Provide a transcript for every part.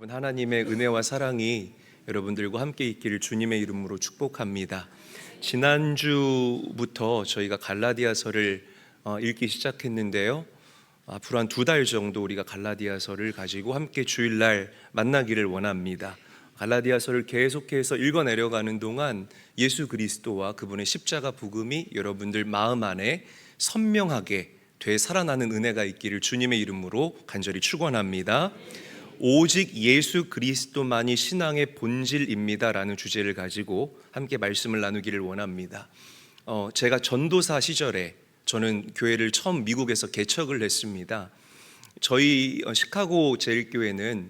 여러분, 하나님의 은혜와 사랑이 여러분들과 함께 있기를 주님의 이름으로 축복합니다. 지난주부터 저희가 갈라디아서를 읽기 시작했는데요, 앞으로 한 2달 정도 우리가 갈라디아서를 가지고 함께 주일날 만나기를 원합니다. 갈라디아서를 계속해서 읽어내려가는 동안 예수 그리스도와 그분의 십자가 복음이 여러분들 마음 안에 선명하게 되살아나는 은혜가 있기를 주님의 이름으로 간절히 축원합니다. 오직 예수 그리스도만이 신앙의 본질입니다라는 주제를 가지고 함께 말씀을 나누기를 원합니다. 제가 전도사 시절에 저는 교회를 처음 미국에서 개척을 했습니다. 저희 시카고 제일교회는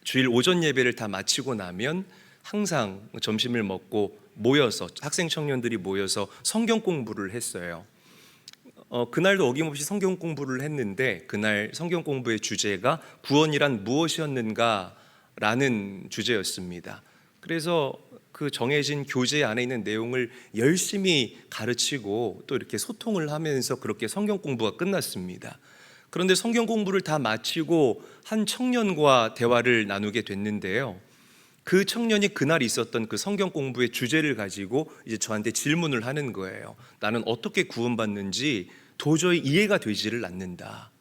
주일 오전 예배를 다 마치고 나면 항상 점심을 먹고 모여서 학생 청년들이 모여서 성경 공부를 했어요. 그날도 어김없이 성경 공부를 했는데 그날 성경 공부의 주제가 구원이란 무엇이었는가 라는 주제였습니다. 그래서 그 정해진 교재 안에 있는 내용을 열심히 가르치고 또 이렇게 소통을 하면서 그렇게 성경 공부가 끝났습니다. 그런데 성경 공부를 다 마치고 한 청년과 대화를 나누게 됐는데요, 그 청년이 그날 있었던 그 성경 공부의 주제를 가지고 이제 저한테 질문을 하는 거예요. 나는 어떻게 구원받는지 도저히 이해가 되지를 않는다.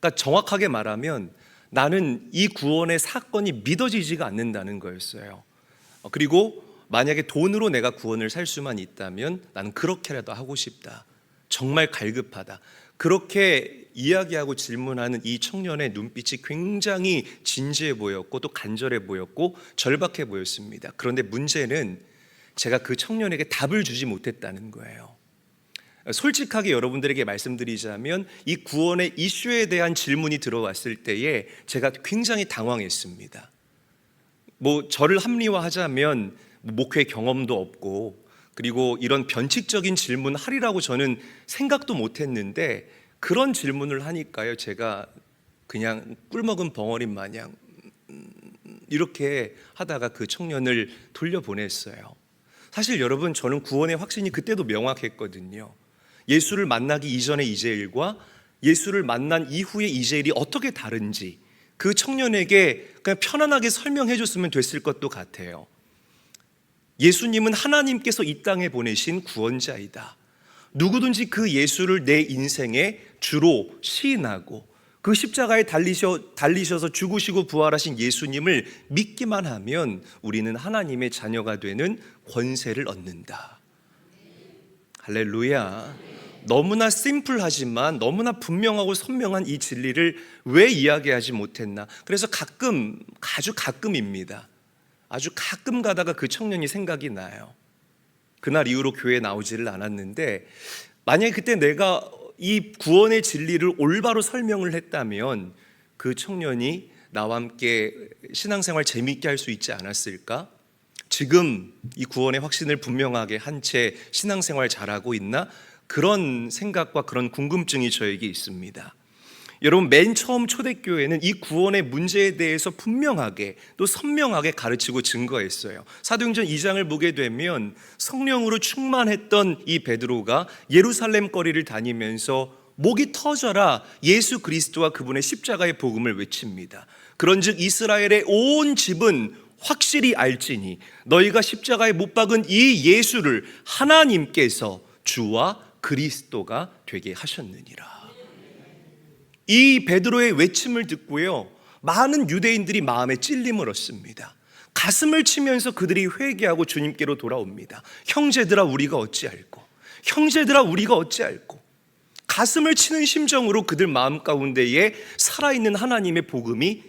그러니까 정확하게 말하면 나는 이 구원의 사건이 믿어지지가 않는다는 거였어요. 그리고 만약에 돈으로 내가 구원을 살 수만 있다면 나는 그렇게라도 하고 싶다. 정말 갈급하다. 그렇게 이야기하고 질문하는 이 청년의 눈빛이 굉장히 진지해 보였고 또 간절해 보였고 절박해 보였습니다. 그런데 문제는 제가 그 청년에게 답을 주지 못했다는 거예요. 솔직하게 여러분들에게 말씀드리자면 이 구원의 이슈에 대한 질문이 들어왔을 때에 제가 굉장히 당황했습니다. 저를 합리화하자면 목회 경험도 없고 그리고 이런 변칙적인 질문 하리라고 저는 생각도 못했는데 그런 질문을 하니까요, 제가 그냥 꿀먹은 벙어리 마냥 이렇게 하다가 그 청년을 돌려보냈어요. 사실 여러분, 저는 구원의 확신이 그때도 명확했거든요. 예수를 만나기 이전의 이재일과 예수를 만난 이후의 이재일이 어떻게 다른지 그 청년에게 그냥 편안하게 설명해 줬으면 됐을 것도 같아요. 예수님은 하나님께서 이 땅에 보내신 구원자이다. 누구든지 그 예수를 내 인생의 주로 시인하고 그 십자가에 달리셔서 죽으시고 부활하신 예수님을 믿기만 하면 우리는 하나님의 자녀가 되는 권세를 얻는다. 할렐루야. 너무나 심플하지만 너무나 분명하고 선명한 이 진리를 왜 이야기하지 못했나. 그래서 아주 가끔입니다, 아주 가끔 가다가 그 청년이 생각이 나요. 그날 이후로 교회에 나오지를 않았는데 만약에 그때 내가 이 구원의 진리를 올바로 설명을 했다면 그 청년이 나와 함께 신앙생활 재미있게 할 수 있지 않았을까? 지금 이 구원의 확신을 분명하게 한 채 신앙생활 잘하고 있나? 그런 생각과 그런 궁금증이 저에게 있습니다. 여러분, 맨 처음 초대교회는 이 구원의 문제에 대해서 분명하게 또 선명하게 가르치고 증거했어요. 사도행전 2장을 보게 되면 성령으로 충만했던 이 베드로가 예루살렘 거리를 다니면서 목이 터져라 예수 그리스도와 그분의 십자가의 복음을 외칩니다. 그런즉 이스라엘의 온 집은 확실히 알지니 너희가 십자가에 못 박은 이 예수를 하나님께서 주와 그리스도가 되게 하셨느니라. 이 베드로의 외침을 듣고요, 많은 유대인들이 마음에 찔림을 얻습니다. 가슴을 치면서 그들이 회개하고 주님께로 돌아옵니다. 형제들아 우리가 어찌할꼬, 형제들아 우리가 어찌할꼬. 가슴을 치는 심정으로 그들 마음 가운데에 살아있는 하나님의 복음이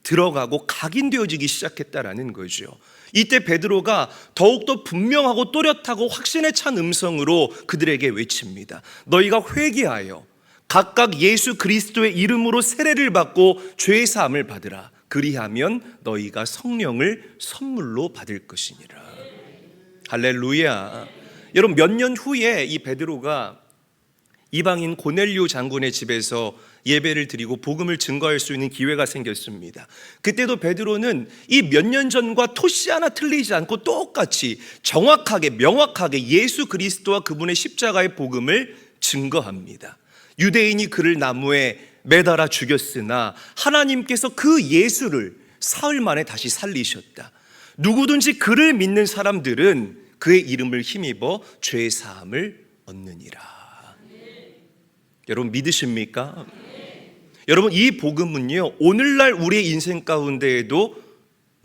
들어가고 각인되어지기 시작했다라는 거죠. 이때 베드로가 더욱더 분명하고 또렷하고 확신에 찬 음성으로 그들에게 외칩니다. 너희가 회개하여 각각 예수 그리스도의 이름으로 세례를 받고 죄 사함을 받으라. 그리하면 너희가 성령을 선물로 받을 것이니라. 할렐루야. 여러분, 몇 년 후에 이 베드로가 이방인 고넬료 장군의 집에서 예배를 드리고 복음을 증거할 수 있는 기회가 생겼습니다. 그때도 베드로는 이 몇 년 전과 토시 하나 틀리지 않고 똑같이 정확하게 명확하게 예수 그리스도와 그분의 십자가의 복음을 증거합니다. 유대인이 그를 나무에 매달아 죽였으나 하나님께서 그 예수를 사흘 만에 다시 살리셨다. 누구든지 그를 믿는 사람들은 그의 이름을 힘입어 죄 사함을 얻느니라. 여러분 믿으십니까? 여러분 이 복음은요, 오늘날 우리의 인생 가운데에도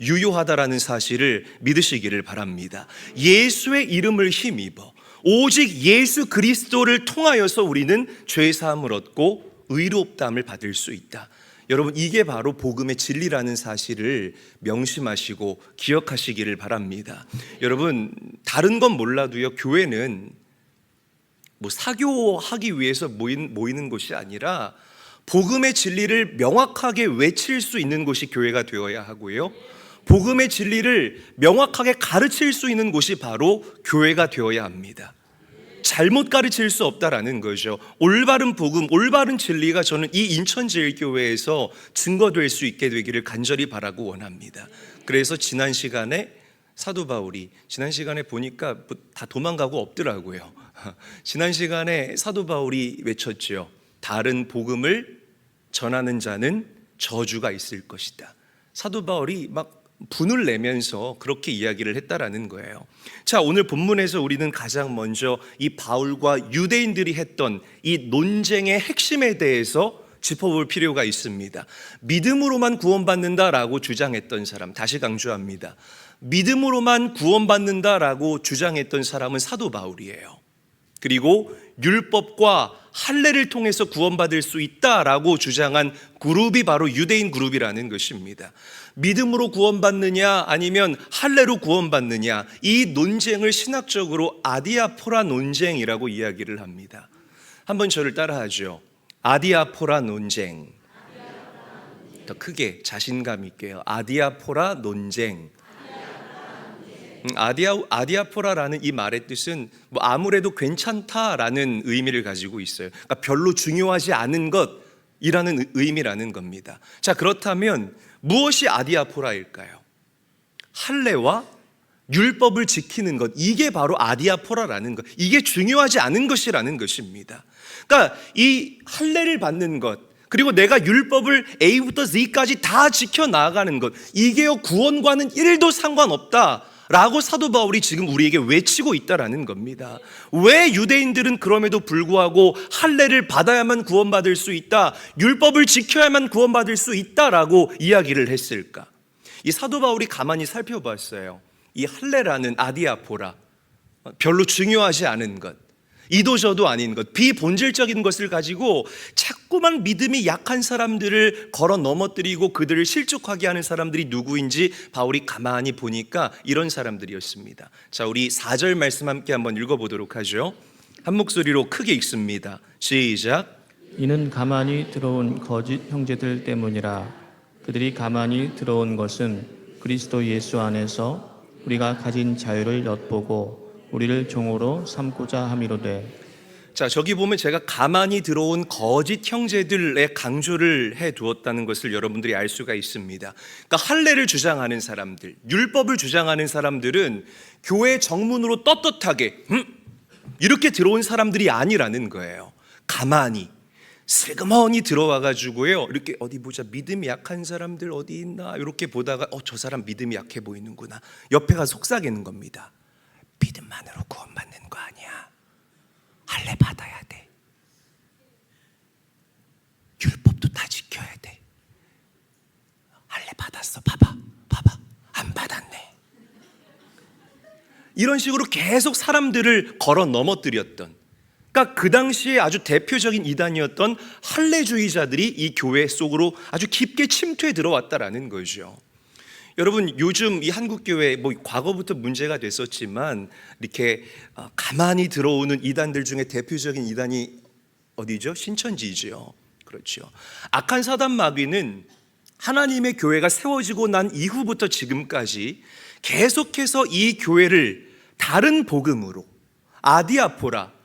유효하다라는 사실을 믿으시기를 바랍니다. 예수의 이름을 힘입어 오직 예수 그리스도를 통하여서 우리는 죄 사함을 얻고 의롭다함을 받을 수 있다. 여러분 이게 바로 복음의 진리라는 사실을 명심하시고 기억하시기를 바랍니다. 여러분 다른 건 몰라도요, 교회는 뭐 사교하기 위해서 모이는 곳이 아니라 복음의 진리를 명확하게 외칠 수 있는 곳이 교회가 되어야 하고요, 복음의 진리를 명확하게 가르칠 수 있는 곳이 바로 교회가 되어야 합니다. 잘못 가르칠 수 없다라는 거죠. 올바른 복음, 올바른 진리가 저는 이 인천제일교회에서 증거될 수 있게 되기를 간절히 바라고 원합니다. 그래서 지난 시간에 사도 바울이, 지난 시간에 보니까 다 도망가고 없더라고요. 지난 시간에 사도 바울이 외쳤죠. 다른 복음을 전하는 자는 저주가 있을 것이다. 사도 바울이 막 분을 내면서 그렇게 이야기를 했다라는 거예요. 자, 오늘 본문에서 우리는 가장 먼저 이 바울과 유대인들이 했던 이 논쟁의 핵심에 대해서 짚어볼 필요가 있습니다. 믿음으로만 구원받는다라고 주장했던 사람, 다시 강조합니다. 믿음으로만 구원받는다라고 주장했던 사람은 사도 바울이에요. 그리고 율법과 할례를 통해서 구원받을 수 있다라고 주장한 그룹이 바로 유대인 그룹이라는 것입니다. 믿음으로 구원받느냐 아니면 할례로 구원받느냐, 이 논쟁을 신학적으로 아디아포라 논쟁이라고 이야기를 합니다. 한번 저를 따라하죠. 아디아포라 논쟁. 더 크게 자신감 있게요. 아디아포라 논쟁. 아디아포라라는 이 말의 뜻은 뭐 아무래도 괜찮다라는 의미를 가지고 있어요. 그러니까 별로 중요하지 않은 것이라는 의미라는 겁니다. 자, 그렇다면 무엇이 아디아포라일까요? 할례와 율법을 지키는 것, 이게 바로 아디아포라라는 것, 이게 중요하지 않은 것이라는 것입니다. 그러니까 이 할례를 받는 것, 그리고 내가 율법을 A부터 Z까지 다 지켜나가는 것, 이게요 구원과는 1도 상관없다 라고 사도 바울이 지금 우리에게 외치고 있다라는 겁니다. 왜 유대인들은 그럼에도 불구하고 할례를 받아야만 구원받을 수 있다, 율법을 지켜야만 구원받을 수 있다라고 이야기를 했을까? 이 사도 바울이 가만히 살펴봤어요. 이 할례라는 아디아포라, 별로 중요하지 않은 것, 이도저도 아닌 것, 비본질적인 것을 가지고 자꾸만 믿음이 약한 사람들을 걸어 넘어뜨리고 그들을 실족하게 하는 사람들이 누구인지 바울이 가만히 보니까 이런 사람들이었습니다. 자, 우리 4절 말씀 함께 한번 읽어보도록 하죠. 한 목소리로 크게 읽습니다. 시작. 이는 가만히 들어온 거짓 형제들 때문이라. 그들이 가만히 들어온 것은 그리스도 예수 안에서 우리가 가진 자유를 엿보고 우리를 종으로 삼고자 함이로되. 자, 저기 보면 제가 가만히 들어온 거짓 형제들의 강조를 해 두었다는 것을 여러분들이 알 수가 있습니다. 그러니까 할례를 주장하는 사람들, 율법을 주장하는 사람들은 교회 정문으로 떳떳하게 이렇게 들어온 사람들이 아니라는 거예요. 가만히 슬그머니 들어와 가지고요, 이렇게 어디 보자, 믿음이 약한 사람들 어디 있나 이렇게 보다가 저 사람 믿음이 약해 보이는구나, 옆에 가서 속삭이는 겁니다. 믿음만으로 구원받는 거 아니야. 할례 받아야 돼. 율법도 다 지켜야 돼. 할례 받았어. 봐봐. 안 받았네. 이런 식으로 계속 사람들을 걸어 넘어뜨렸던, 그러니까 그 당시에 아주 대표적인 이단이었던 할례주의자들이 이 교회 속으로 아주 깊게 침투해 들어왔다라는 거죠. 여러분 요즘 이 한국교회 뭐 과거부터 문제가 됐었지만 이렇게 가만히 들어오는 이단들 중에 대표적인 이단이 어디죠? 신천지죠. 그렇죠. 악한 사단 마귀는 하나님의 교회가 세워지고 난 이후부터 지금까지 계속해서 이 교회를 다른 복음으로, 아디아포라,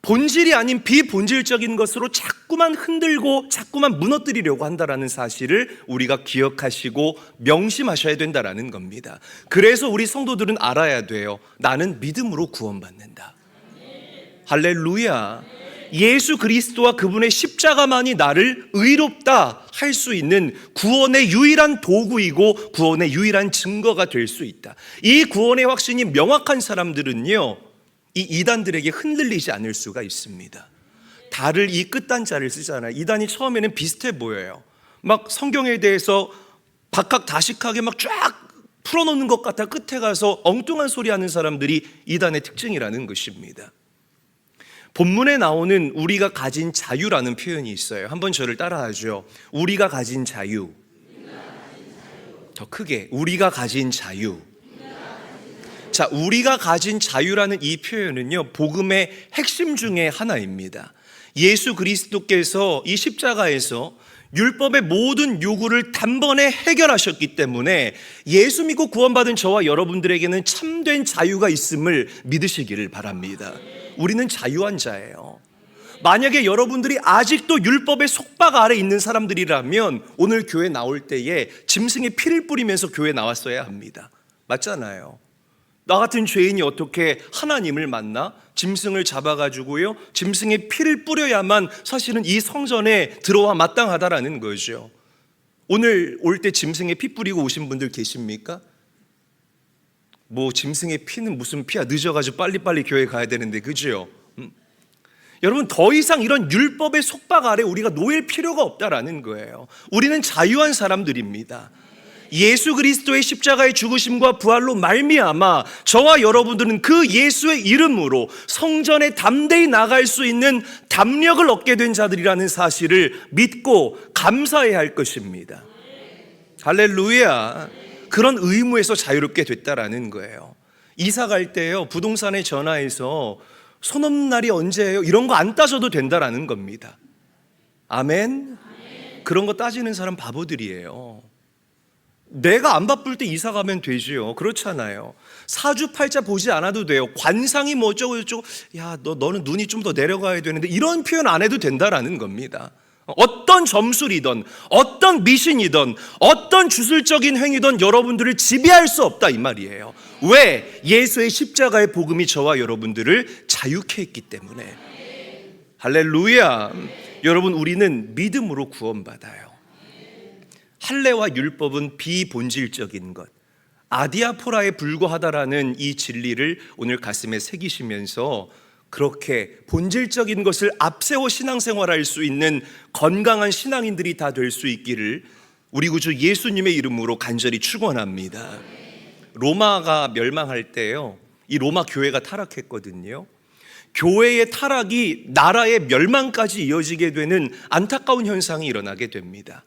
본질이 아닌 비본질적인 것으로 자꾸만 흔들고 자꾸만 무너뜨리려고 한다라는 사실을 우리가 기억하시고 명심하셔야 된다라는 겁니다. 그래서 우리 성도들은 알아야 돼요. 나는 믿음으로 구원받는다. 할렐루야. 예수 그리스도와 그분의 십자가만이 나를 의롭다 할 수 있는 구원의 유일한 도구이고 구원의 유일한 증거가 될 수 있다. 이 구원의 확신이 명확한 사람들은요, 이 이단들에게 흔들리지 않을 수가 있습니다. 달을 이 끝단자를 쓰잖아요. 이단이 처음에는 비슷해 보여요. 막 성경에 대해서 박학다식하게 막 쫙 풀어놓는 것 같아 끝에 가서 엉뚱한 소리 하는 사람들이 이단의 특징이라는 것입니다. 본문에 나오는 우리가 가진 자유라는 표현이 있어요. 한번 저를 따라하죠. 우리가 가진 자유. 더 크게, 우리가 가진 자유. 자, 우리가 가진 자유라는 이 표현은요, 복음의 핵심 중에 하나입니다. 예수 그리스도께서 이 십자가에서 율법의 모든 요구를 단번에 해결하셨기 때문에 예수 믿고 구원받은 저와 여러분들에게는 참된 자유가 있음을 믿으시기를 바랍니다. 우리는 자유한 자예요. 만약에 여러분들이 아직도 율법의 속박 아래 있는 사람들이라면 오늘 교회 나올 때에 짐승의 피를 뿌리면서 교회 나왔어야 합니다. 맞잖아요. 나 같은 죄인이 어떻게 하나님을 만나? 짐승을 잡아가지고요, 짐승의 피를 뿌려야만 사실은 이 성전에 들어와 마땅하다라는 거죠. 오늘 올 때 짐승의 피 뿌리고 오신 분들 계십니까? 뭐 짐승의 피는 무슨 피야, 늦어가지고 빨리빨리 교회 가야 되는데, 그죠? 여러분, 더 이상 이런 율법의 속박 아래 우리가 놓일 필요가 없다라는 거예요. 우리는 자유한 사람들입니다. 예수 그리스도의 십자가의 죽으심과 부활로 말미암아 저와 여러분들은 그 예수의 이름으로 성전에 담대히 나갈 수 있는 담력을 얻게 된 자들이라는 사실을 믿고 감사해야 할 것입니다. 할렐루야. 그런 의무에서 자유롭게 됐다라는 거예요. 이사 갈 때요, 부동산에 전화해서 손 없는 날이 언제예요? 이런 거 안 따져도 된다라는 겁니다. 아멘. 그런 거 따지는 사람 바보들이에요. 내가 안 바쁠 때 이사 가면 되지요. 그렇잖아요. 사주팔자 보지 않아도 돼요. 관상이 뭐 어쩌고 저쩌고, 야, 너는 눈이 좀 더 내려가야 되는데, 이런 표현 안 해도 된다라는 겁니다. 어떤 점술이든 어떤 미신이든 어떤 주술적인 행위든 여러분들을 지배할 수 없다 이 말이에요. 왜? 예수의 십자가의 복음이 저와 여러분들을 자유케 했기 때문에. 할렐루야. 여러분, 우리는 믿음으로 구원받아요. 할례와 율법은 비본질적인 것, 아디아포라에 불과하다라는 이 진리를 오늘 가슴에 새기시면서 그렇게 본질적인 것을 앞세워 신앙생활할 수 있는 건강한 신앙인들이 다 될 수 있기를 우리 구주 예수님의 이름으로 간절히 축원합니다. 로마가 멸망할 때요, 이 로마 교회가 타락했거든요. 교회의 타락이 나라의 멸망까지 이어지게 되는 안타까운 현상이 일어나게 됩니다.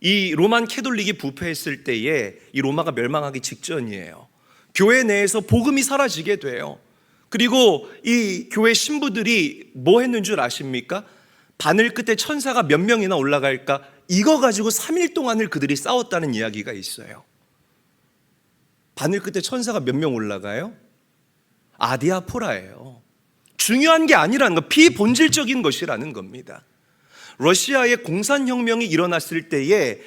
이 로만 캐톨릭이 부패했을 때에 이 로마가 멸망하기 직전이에요. 교회 내에서 복음이 사라지게 돼요. 그리고 이 교회 신부들이 뭐 했는 줄 아십니까? 바늘 끝에 천사가 몇 명이나 올라갈까? 이거 가지고 3일 동안을 그들이 싸웠다는 이야기가 있어요. 바늘 끝에 천사가 몇 명 올라가요? 아디아포라예요. 중요한 게 아니라는 거, 비본질적인 것이라는 겁니다. 러시아의 공산혁명이 일어났을 때에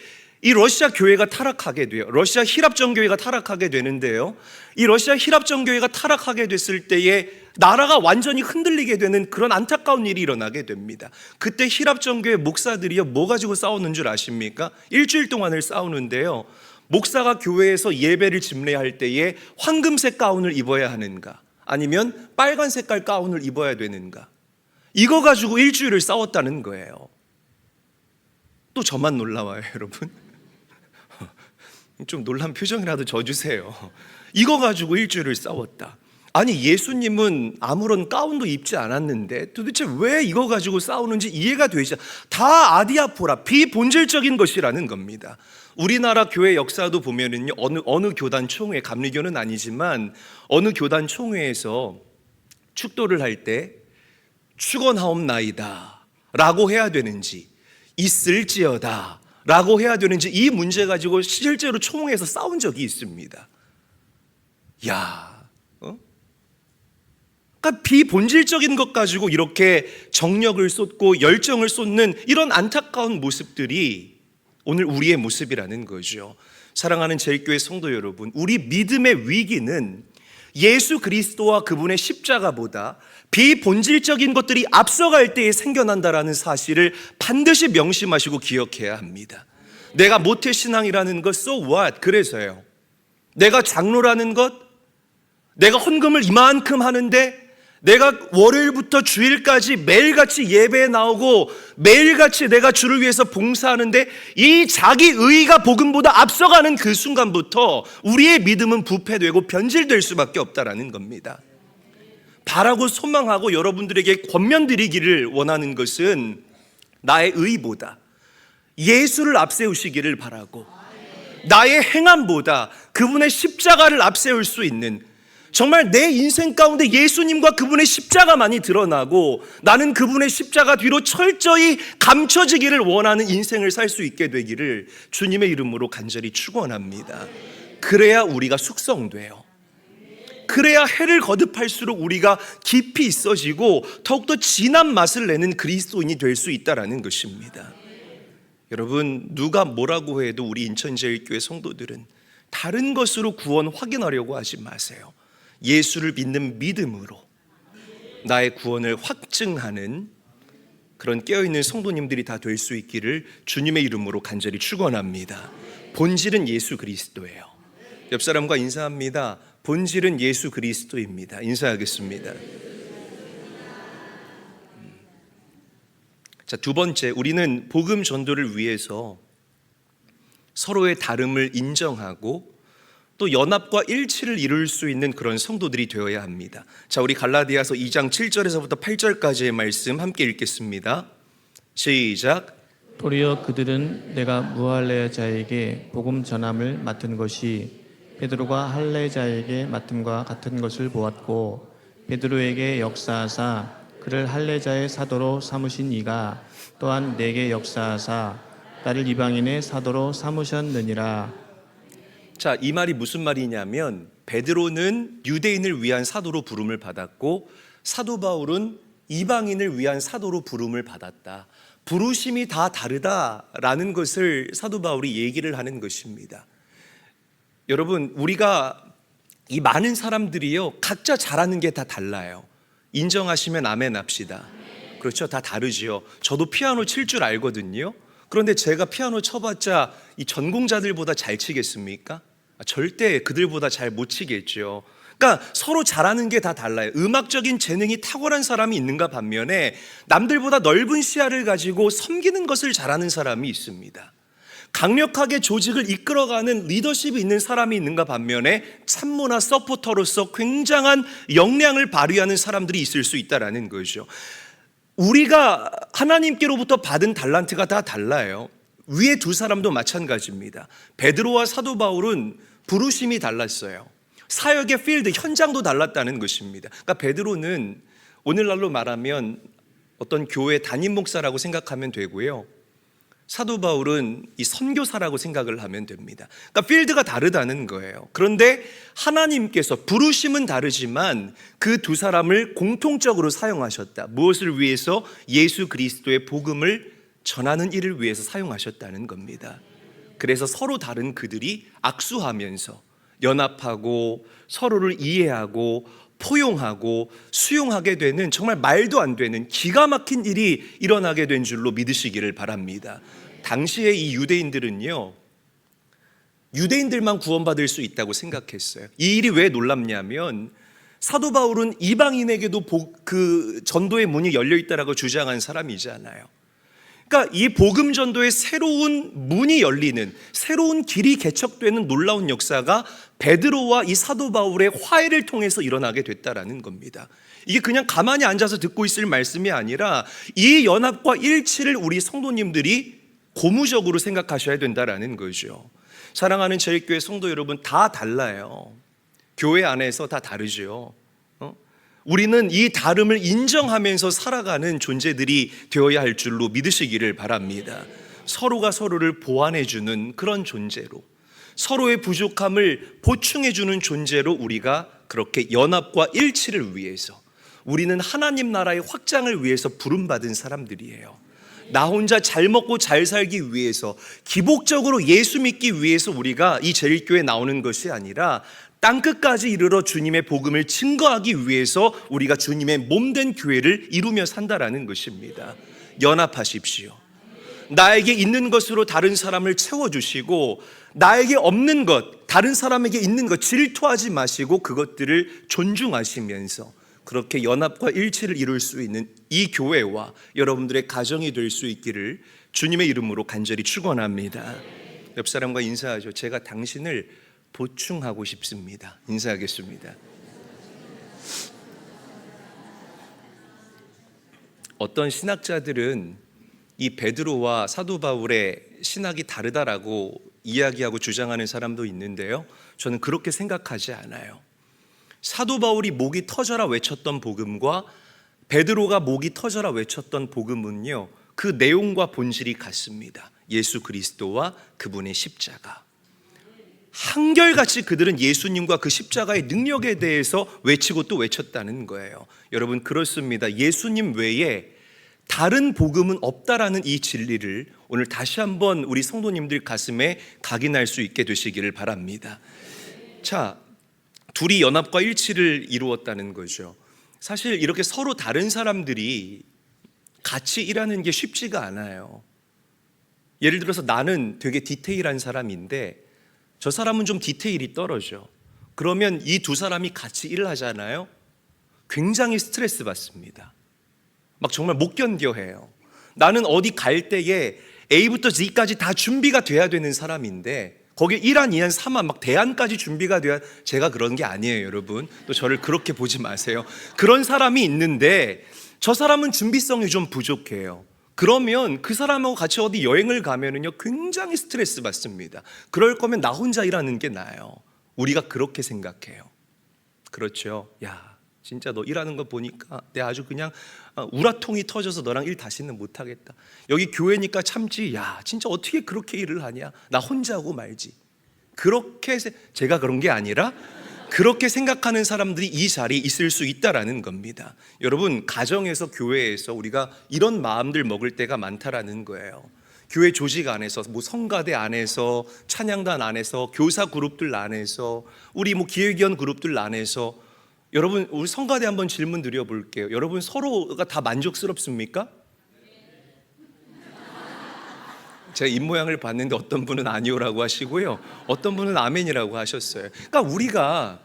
이 러시아 교회가 타락하게 돼요. 러시아 히랍정교회가 타락하게 되는데요, 이 러시아 히랍정교회가 타락하게 됐을 때에 나라가 완전히 흔들리게 되는 그런 안타까운 일이 일어나게 됩니다. 그때 히랍정교회 목사들이요, 뭐 가지고 싸우는 줄 아십니까? 일주일 동안을 싸우는데요, 목사가 교회에서 예배를 집례할 때에 황금색 가운을 입어야 하는가, 아니면 빨간 색깔 가운을 입어야 되는가, 이거 가지고 일주일을 싸웠다는 거예요. 또 저만 놀라워요, 여러분. 좀 놀란 표정이라도 져주세요. 이거 가지고 일주일을 싸웠다. 아니, 예수님은 아무런 가운도 입지 않았는데 도대체 왜 이거 가지고 싸우는지 이해가 되지 않아요. 다 아디아포라, 비본질적인 것이라는 겁니다. 우리나라 교회 역사도 보면은요, 어느 교단 총회, 감리교는 아니지만 어느 교단 총회에서 축도를 할 때 축원하옵나이다 라고 해야 되는지, 있을지어다 라고 해야 되는지, 이 문제 가지고 실제로 총회에서 싸운 적이 있습니다. 그러니까 비본질적인 것 가지고 이렇게 정력을 쏟고 열정을 쏟는 이런 안타까운 모습들이 오늘 우리의 모습이라는 거죠. 사랑하는 제일교회 성도 여러분, 우리 믿음의 위기는 예수 그리스도와 그분의 십자가보다 비본질적인 것들이 앞서갈 때에 생겨난다라는 사실을 반드시 명심하시고 기억해야 합니다. 내가 모태신앙이라는 것 so what? 그래서요. 내가 장로라는 것, 내가 헌금을 이만큼 하는데 내가 월요일부터 주일까지 매일같이 예배에 나오고 매일같이 내가 주를 위해서 봉사하는데 이 자기 의의가 복음보다 앞서가는 그 순간부터 우리의 믿음은 부패되고 변질될 수밖에 없다라는 겁니다. 바라고 소망하고 여러분들에게 권면드리기를 원하는 것은 나의 의의보다 예수를 앞세우시기를 바라고, 나의 행함보다 그분의 십자가를 앞세울 수 있는, 정말 내 인생 가운데 예수님과 그분의 십자가만이 드러나고 나는 그분의 십자가 뒤로 철저히 감춰지기를 원하는 인생을 살 수 있게 되기를 주님의 이름으로 간절히 축원합니다. 그래야 우리가 숙성돼요. 그래야 해를 거듭할수록 우리가 깊이 있어지고 더욱더 진한 맛을 내는 그리스도인이 될 수 있다는 것입니다. 여러분, 누가 뭐라고 해도 우리 인천제일교회 성도들은 다른 것으로 구원 확인하려고 하지 마세요. 예수를 믿는 믿음으로 나의 구원을 확증하는 그런 깨어있는 성도님들이 다 될 수 있기를 주님의 이름으로 간절히 축원합니다. 본질은 예수 그리스도예요. 옆 사람과 인사합니다. 본질은 예수 그리스도입니다. 인사하겠습니다. 자, 두 번째, 우리는 복음 전도를 위해서 서로의 다름을 인정하고 또 연합과 일치를 이룰 수 있는 그런 성도들이 되어야 합니다. 자, 우리 갈라디아서 2장 7절에서부터 8절까지의 말씀 함께 읽겠습니다. 시작. 도리어 그들은 내가 무할레자에게 복음 전함을 맡은 것이 베드로가 할레자에게 맡음과 같은 것을 보았고, 베드로에게 역사하사 그를 할레자의 사도로 삼으신 이가 또한 내게 역사하사 나를 이방인의 사도로 삼으셨느니라. 자, 이 말이 무슨 말이냐면 베드로는 유대인을 위한 사도로 부름을 받았고 사도 바울은 이방인을 위한 사도로 부름을 받았다. 부르심이 다 다르다라는 것을 사도 바울이 얘기를 하는 것입니다. 여러분, 우리가 이 많은 사람들이요, 각자 잘하는 게 다 달라요. 인정하시면 아멘 합시다. 그렇죠? 다 다르지요. 저도 피아노 칠 줄 알거든요. 그런데 제가 피아노 쳐봤자 이 전공자들보다 잘 치겠습니까? 절대 그들보다 잘 못 치겠죠. 그러니까 서로 잘하는 게 다 달라요. 음악적인 재능이 탁월한 사람이 있는가 반면에 남들보다 넓은 시야를 가지고 섬기는 것을 잘하는 사람이 있습니다. 강력하게 조직을 이끌어가는 리더십이 있는 사람이 있는가 반면에 참모나 서포터로서 굉장한 역량을 발휘하는 사람들이 있을 수 있다는 거죠. 우리가 하나님께로부터 받은 달란트가 다 달라요. 위에 두 사람도 마찬가지입니다. 베드로와 사도 바울은 부르심이 달랐어요. 사역의 필드, 현장도 달랐다는 것입니다. 그러니까 베드로는 오늘날로 말하면 어떤 교회 담임 목사라고 생각하면 되고요, 사도 바울은 이 선교사라고 생각을 하면 됩니다. 그러니까 필드가 다르다는 거예요. 그런데 하나님께서 부르심은 다르지만 그 두 사람을 공통적으로 사용하셨다. 무엇을 위해서? 예수 그리스도의 복음을 전하는 일을 위해서 사용하셨다는 겁니다. 그래서 서로 다른 그들이 악수하면서 연합하고 서로를 이해하고 포용하고 수용하게 되는, 정말 말도 안 되는 기가 막힌 일이 일어나게 된 줄로 믿으시기를 바랍니다. 당시에 이 유대인들은요, 유대인들만 구원받을 수 있다고 생각했어요. 이 일이 왜 놀랍냐면 사도 바울은 이방인에게도 그 전도의 문이 열려 있다라고 주장한 사람이잖아요. 그러니까 이 복음 전도의 새로운 문이 열리는, 새로운 길이 개척되는 놀라운 역사가 베드로와 이 사도 바울의 화해를 통해서 일어나게 됐다라는 겁니다. 이게 그냥 가만히 앉아서 듣고 있을 말씀이 아니라 이 연합과 일치를 우리 성도님들이 고무적으로 생각하셔야 된다라는 거죠. 사랑하는 제일교회 성도 여러분, 다 달라요. 교회 안에서 다 다르죠. 우리는 이 다름을 인정하면서 살아가는 존재들이 되어야 할 줄로 믿으시기를 바랍니다. 서로가 서로를 보완해주는 그런 존재로, 서로의 부족함을 보충해주는 존재로 우리가 그렇게 연합과 일치를 위해서, 우리는 하나님 나라의 확장을 위해서 부름받은 사람들이에요. 나 혼자 잘 먹고 잘 살기 위해서, 기복적으로 예수 믿기 위해서 우리가 이 제일교회에 나오는 것이 아니라 땅끝까지 이르러 주님의 복음을 증거하기 위해서 우리가 주님의 몸된 교회를 이루며 산다라는 것입니다. 연합하십시오. 나에게 있는 것으로 다른 사람을 채워주시고, 나에게 없는 것, 다른 사람에게 있는 것 질투하지 마시고 그것들을 존중하시면서 그렇게 연합과 일치를 이룰 수 있는 이 교회와 여러분들의 가정이 될 수 있기를 주님의 이름으로 간절히 축원합니다. 옆 사람과 인사하죠. 제가 당신을 보충하고 싶습니다. 인사하겠습니다. 어떤 신학자들은 이 베드로와 사도 바울의 신학이 다르다라고 이야기하고 주장하는 사람도 있는데요, 저는 그렇게 생각하지 않아요. 사도 바울이 목이 터져라 외쳤던 복음과 베드로가 목이 터져라 외쳤던 복음은요, 그 내용과 본질이 같습니다. 예수 그리스도와 그분의 십자가. 한결같이 그들은 예수님과 그 십자가의 능력에 대해서 외치고 또 외쳤다는 거예요. 여러분, 그렇습니다. 예수님 외에 다른 복음은 없다라는 이 진리를 오늘 다시 한번 우리 성도님들 가슴에 각인할 수 있게 되시기를 바랍니다. 자, 둘이 연합과 일치를 이루었다는 거죠. 사실 이렇게 서로 다른 사람들이 같이 일하는 게 쉽지가 않아요. 예를 들어서 나는 되게 디테일한 사람인데 저 사람은 좀 디테일이 떨어져. 그러면 이 두 사람이 같이 일을 하잖아요. 굉장히 스트레스 받습니다. 막 정말 못 견뎌해요. 나는 어디 갈 때에 A부터 Z까지 다 준비가 돼야 되는 사람인데 거기에 1안, 2안, 3안 막 대안까지 준비가 돼야, 제가 그런 게 아니에요, 여러분. 또 저를 그렇게 보지 마세요. 그런 사람이 있는데 저 사람은 준비성이 좀 부족해요. 그러면 그 사람하고 같이 어디 여행을 가면은요 굉장히 스트레스 받습니다. 그럴 거면 나 혼자 일하는 게 나아요. 우리가 그렇게 생각해요. 그렇죠. 야, 진짜 너 일하는 거 보니까 내가 아주 그냥 우라통이 터져서 너랑 일 다시는 못하겠다. 여기 교회니까 참지. 야, 진짜 어떻게 그렇게 일을 하냐. 나 혼자 하고 말지. 그렇게 제가 그런 게 아니라 그렇게 생각하는 사람들이 이 자리에 있을 수 있다라는 겁니다. 여러분, 가정에서 교회에서 우리가 이런 마음들 먹을 때가 많다라는 거예요. 교회 조직 안에서, 뭐 성가대 안에서, 찬양단 안에서, 교사 그룹들 안에서, 우리 뭐 기획위원 그룹들 안에서. 여러분, 우리 성가대 한번 질문 드려볼게요. 여러분, 서로가 다 만족스럽습니까? 제가 입모양을 봤는데 어떤 분은 아니오라고 하시고요, 어떤 분은 아멘이라고 하셨어요. 그러니까 우리가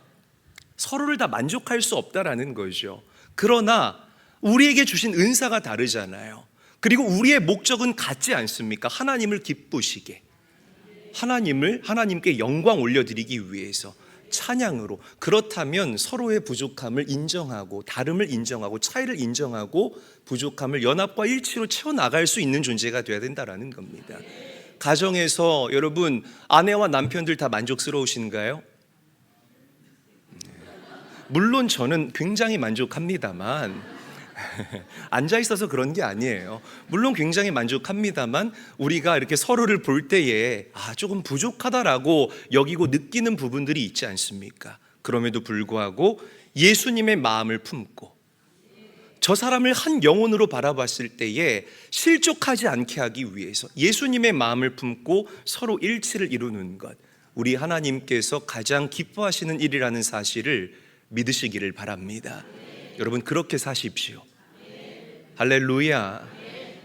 서로를 다 만족할 수 없다라는 거죠. 그러나 우리에게 주신 은사가 다르잖아요. 그리고 우리의 목적은 같지 않습니까? 하나님을 기쁘시게, 하나님께 영광 올려드리기 위해서, 찬양으로. 그렇다면 서로의 부족함을 인정하고, 다름을 인정하고, 차이를 인정하고, 부족함을 연합과 일치로 채워나갈 수 있는 존재가 되어야 된다는 겁니다. 가정에서 여러분, 아내와 남편들 다 만족스러우신가요? 물론 저는 굉장히 만족합니다만 앉아 있어서 그런 게 아니에요. 물론 굉장히 만족합니다만 우리가 이렇게 서로를 볼 때에 조금 부족하다라고 여기고 느끼는 부분들이 있지 않습니까? 그럼에도 불구하고 예수님의 마음을 품고 저 사람을 한 영혼으로 바라봤을 때에 실족하지 않게 하기 위해서 예수님의 마음을 품고 서로 일치를 이루는 것, 우리 하나님께서 가장 기뻐하시는 일이라는 사실을 믿으시기를 바랍니다. 여러분, 그렇게 사십시오. 할렐루야.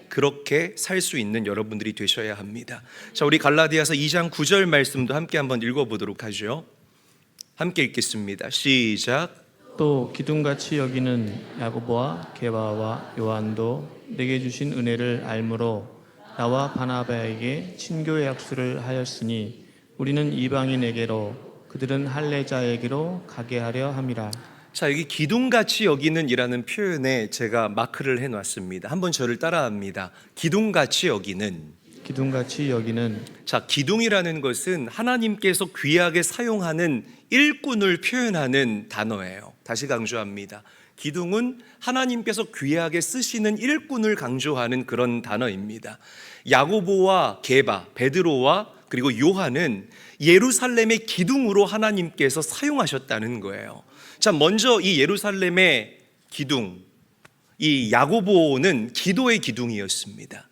그렇게 살 수 있는 여러분들이 되셔야 합니다. 자, 우리 갈라디아서 2장 9절 말씀도 함께 한번 읽어보도록 하죠. 함께 읽겠습니다. 시작. 또 기둥같이 여기는 야고보와 게바와 요한도 내게 주신 은혜를 알므로 나와 바나바에게 친교의 약수를 하였으니 우리는 이방인에게로 그들은 할례자에게로 가게 하려 함이라. 자, 여기 기둥같이 여기는 이라는 표현에 제가 마크를 해놨습니다. 한번 저를 따라합니다. 기둥같이 여기는. 기둥같이 여기는. 자, 기둥이라는 것은 하나님께서 귀하게 사용하는 일꾼을 표현하는 단어예요. 다시 강조합니다. 기둥은 하나님께서 귀하게 쓰시는 일꾼을 강조하는 그런 단어입니다. 야고보와 게바, 베드로와 그리고 요한은 예루살렘의 기둥으로 하나님께서 사용하셨다는 거예요. 자, 먼저 이 예루살렘의 기둥, 이 야고보는 기도의 기둥이었습니다.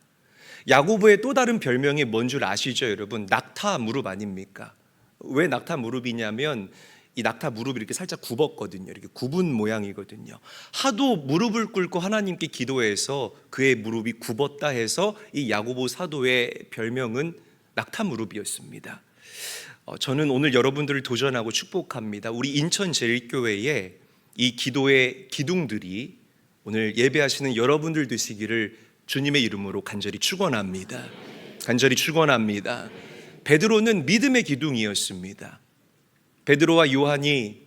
야고보의 또 다른 별명이 뭔 줄 아시죠, 여러분? 낙타 무릎 아닙니까? 왜 낙타 무릎이냐면 이 낙타 무릎이 이렇게 살짝 굽었거든요. 이렇게 굽은 모양이거든요. 하도 무릎을 꿇고 하나님께 기도해서 그의 무릎이 굽었다 해서 이 야고보 사도의 별명은 낙타 무릎이었습니다. 저는 오늘 여러분들을 도전하고 축복합니다. 우리 인천제일교회에 이 기도의 기둥들이 오늘 예배하시는 여러분들 되시기를 주님의 이름으로 간절히 축원합니다. 간절히 축원합니다. 베드로는 믿음의 기둥이었습니다. 베드로와 요한이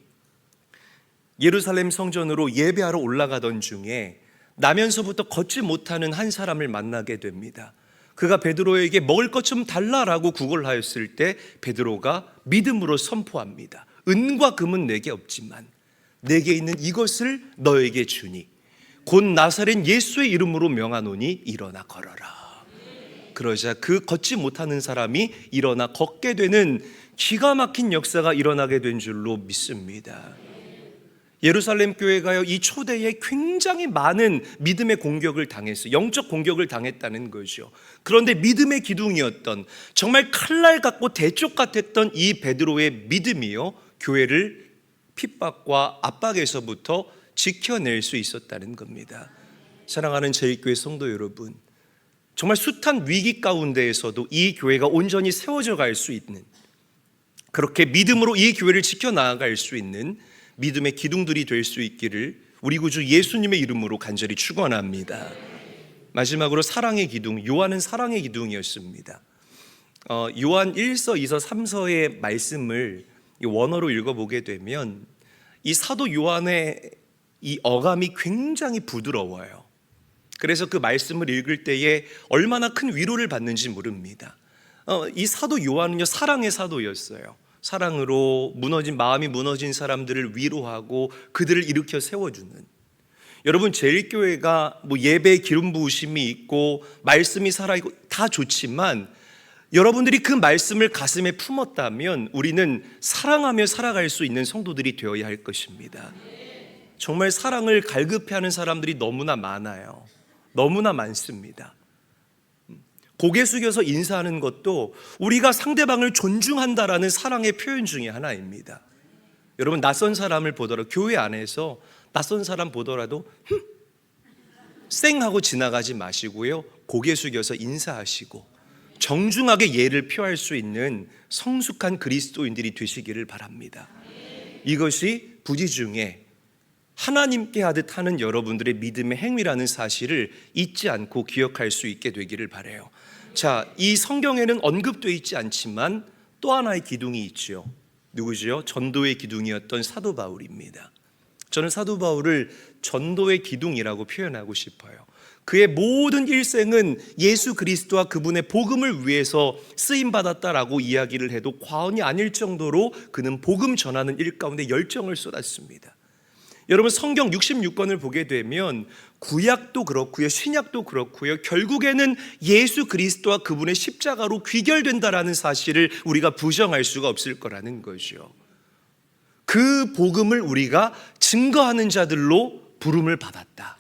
예루살렘 성전으로 예배하러 올라가던 중에 나면서부터 걷지 못하는 한 사람을 만나게 됩니다. 그가 베드로에게 먹을 것 좀 달라라고 구걸하였을 때 베드로가 믿음으로 선포합니다. 은과 금은 내게 없지만 내게 있는 이것을 너에게 주니 곧 나사렛 예수의 이름으로 명하노니 일어나 걸어라. 그러자 그 걷지 못하는 사람이 일어나 걷게 되는 기가 막힌 역사가 일어나게 된 줄로 믿습니다. 예루살렘 교회가요, 이 초대에 굉장히 많은 믿음의 공격을 당했어요. 영적 공격을 당했다는 거죠. 그런데 믿음의 기둥이었던, 정말 칼날 같고 대쪽 같았던 이 베드로의 믿음이요, 교회를 핍박과 압박에서부터 지켜낼 수 있었다는 겁니다. 사랑하는 제일교회 성도 여러분, 정말 숱한 위기 가운데에서도 이 교회가 온전히 세워져 갈 수 있는, 그렇게 믿음으로 이 교회를 지켜나갈 수 있는 믿음의 기둥들이 될 수 있기를 우리 구주 예수님의 이름으로 간절히 축원합니다. 마지막으로 사랑의 기둥, 요한은 사랑의 기둥이었습니다. 요한 1서, 2서, 3서의 말씀을 원어로 읽어보게 되면 이 사도 요한의 이 어감이 굉장히 부드러워요. 그래서 그 말씀을 읽을 때에 얼마나 큰 위로를 받는지 모릅니다. 이 사도 요한은요, 사랑의 사도였어요. 사랑으로 마음이 무너진 사람들을 위로하고 그들을 일으켜 세워주는, 여러분 제일교회가 예배에 기름 부으심이 있고 말씀이 살아있고 다 좋지만 여러분들이 그 말씀을 가슴에 품었다면 우리는 사랑하며 살아갈 수 있는 성도들이 되어야 할 것입니다. 정말 사랑을 갈급해하는 사람들이 너무나 많아요. 너무나 많습니다. 고개 숙여서 인사하는 것도 우리가 상대방을 존중한다라는 사랑의 표현 중에 하나입니다. 여러분 낯선 사람을 보더라도, 교회 안에서 낯선 사람 보더라도 쌩 하고 지나가지 마시고요, 고개 숙여서 인사하시고 정중하게 예를 표할 수 있는 성숙한 그리스도인들이 되시기를 바랍니다. 이것이 부지 중에 하나님께 하듯 하는 여러분들의 믿음의 행위라는 사실을 잊지 않고 기억할 수 있게 되기를 바라요. 자, 이 성경에는 언급되어 있지 않지만 또 하나의 기둥이 있죠. 누구죠? 전도의 기둥이었던 사도 바울입니다. 저는 사도 바울을 전도의 기둥이라고 표현하고 싶어요. 그의 모든 일생은 예수 그리스도와 그분의 복음을 위해서 쓰임받았다라고 이야기를 해도 과언이 아닐 정도로 그는 복음 전하는 일 가운데 열정을 쏟았습니다. 여러분 성경 66권을 보게 되면 구약도 그렇고요, 신약도 그렇고요, 결국에는 예수 그리스도와 그분의 십자가로 귀결된다라는 사실을 우리가 부정할 수가 없을 거라는 거죠. 그 복음을 우리가 증거하는 자들로 부름을 받았다.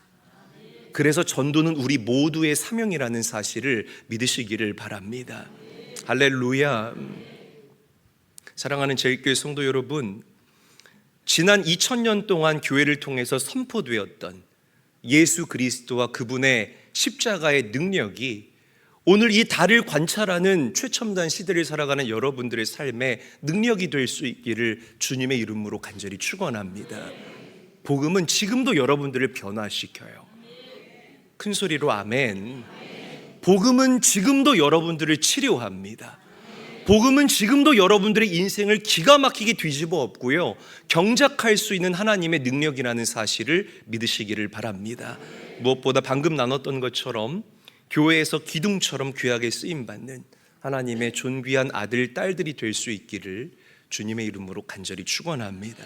그래서 전도는 우리 모두의 사명이라는 사실을 믿으시기를 바랍니다. 할렐루야. 사랑하는 제일교회 성도 여러분, 지난 2000년 동안 교회를 통해서 선포되었던 예수 그리스도와 그분의 십자가의 능력이 오늘 이 달을 관찰하는 최첨단 시대를 살아가는 여러분들의 삶에 능력이 될 수 있기를 주님의 이름으로 간절히 축원합니다. 복음은 지금도 여러분들을 변화시켜요. 큰 소리로 아멘. 복음은 지금도 여러분들을 치료합니다. 복음은 지금도 여러분들의 인생을 기가 막히게 뒤집어 엎고요, 경작할 수 있는 하나님의 능력이라는 사실을 믿으시기를 바랍니다. 무엇보다 방금 나눴던 것처럼 교회에서 기둥처럼 귀하게 쓰임받는 하나님의 존귀한 아들, 딸들이 될 수 있기를 주님의 이름으로 간절히 축원합니다.